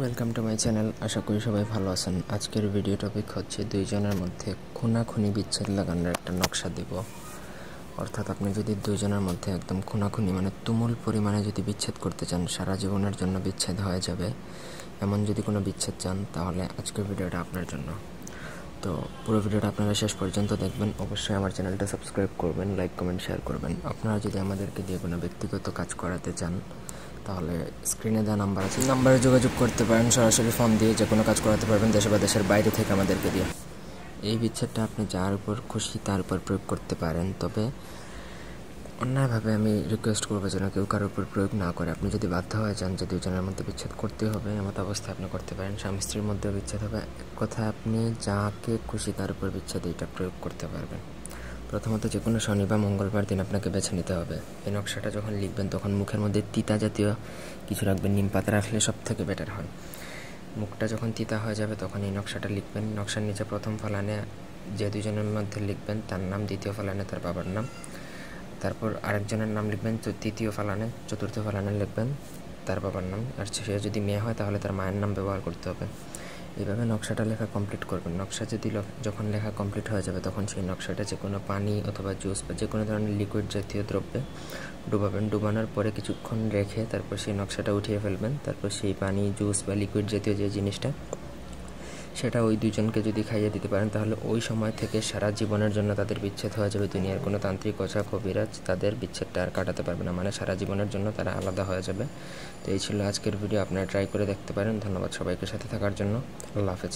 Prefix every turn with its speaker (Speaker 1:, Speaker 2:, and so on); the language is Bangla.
Speaker 1: Welcome to my channel. আশা করি সবাই ভালো আছেন। আজকের ভিডিও টপিক হচ্ছে দুইজনের মধ্যে খুনাখুনি বিচ্ছেদ লাগানোর একটা নকশা দেব। অর্থাৎ আপনি যদি দুইজনের মধ্যে একদম খুনাখুনি মানে তুমুল পরিমাণে যদি বিচ্ছেদ করতে চান, সারা জীবনের জন্য বিচ্ছেদ হয়ে যাবে এমন যদি কোনো বিচ্ছেদ চান, তাহলে আজকের ভিডিওটা আপনার জন্য। তো পুরো ভিডিওটা আপনারা শেষ পর্যন্ত দেখবেন। অবশ্যই আমার চ্যানেলটা সাবস্ক্রাইব করবেন, লাইক কমেন্ট শেয়ার করবেন। আপনারা যদি আমাদেরকে দিয়ে কোনো ব্যক্তিগত কাজ করাতে চান, তাহলে স্ক্রিনে দেওয়া নাম্বার আছে, নাম্বারে যোগাযোগ করতে পারেন। সরাসরি ফোন দিয়ে যে কোনো কাজ করাতে পারবেন, দেশে বা দেশের বাইরে থেকে আমাদেরকে দিয়ে। এই বিচ্ছেদটা আপনি যার উপর খুশি তার উপর প্রয়োগ করতে পারেন, তবে অন্যায়ভাবে আমি রিকোয়েস্ট করবো যেন কেউ কারোর উপর প্রয়োগ না করে। আপনি যদি বাধ্য হয়ে যান যে দুজনের মধ্যে বিচ্ছেদ করতে হবে, এমত অবস্থায় আপনি করতে পারেন। স্বামী স্ত্রীর মধ্যেও বিচ্ছেদ হবে, এক কথায় আপনি যাকে খুশি তার উপর বিচ্ছেদ এটা প্রয়োগ করতে পারবেন। প্রথমত যে কোনো শনি বা মঙ্গলবার দিন আপনাকে বেছে নিতে হবে। এই নকশাটা যখন লিখবেন তখন মুখের মধ্যে তিতা জাতীয় কিছু রাখবেন, নিম পাতা রাখলে সব থেকে বেটার হয়। মুখটা যখন তিতা হয়ে যাবে তখন এই নকশাটা লিখবেন। নকশার নিচে প্রথম ফলানে যে দুজনের মধ্যে লিখবেন তার নাম, দ্বিতীয় ফলানে তার বাবার নাম, তারপর আরেকজনের নাম লিখবেন, তৃতীয় ফলানে, চতুর্থ ফলানে লিখবেন তার বাবার নাম। আর সে যদি মেয়ে হয় তাহলে তার মায়ের নাম ব্যবহার করতে হবে। এইভাবে নকশাটা লেখা কমপ্লিট করবেন। নকশা যদি যখন লেখা কমপ্লিট হয়ে যাবে তখন সেই নকশাটা যে কোনো পানি অথবা জুস বা যে কোনো ধরনের লিকুইড জাতীয় দ্রব্যে ডুবাবেন। ডুবানোর পরে কিছুক্ষণ রেখে তারপর সেই নকশাটা উঠিয়ে ফেলবেন। তারপর সেই পানি, জুস বা লিকুইড জাতীয় যে জিনিসটা, সেটা ওই দুজনকে যদি খাইয়ে দিতে পারেন, তাহলে ওই সময় থেকে সারা জীবনের জন্য তাদের বিচ্ছেদ হয়ে যাবে। দুনিয়ার কোনো তান্ত্রিক, ওঝা, কবিরাজ তাদের বিচ্ছেদটা আর কাটাতে পারবে না, মানে সারা জীবনের জন্য তারা আলাদা হয়ে যাবে। তো এই ছিল আজকের ভিডিও, আপনারা ট্রাই করে দেখতে পারেন। ধন্যবাদ সবাইকে সাথে থাকার জন্য। আল্লাহ হাফেজ।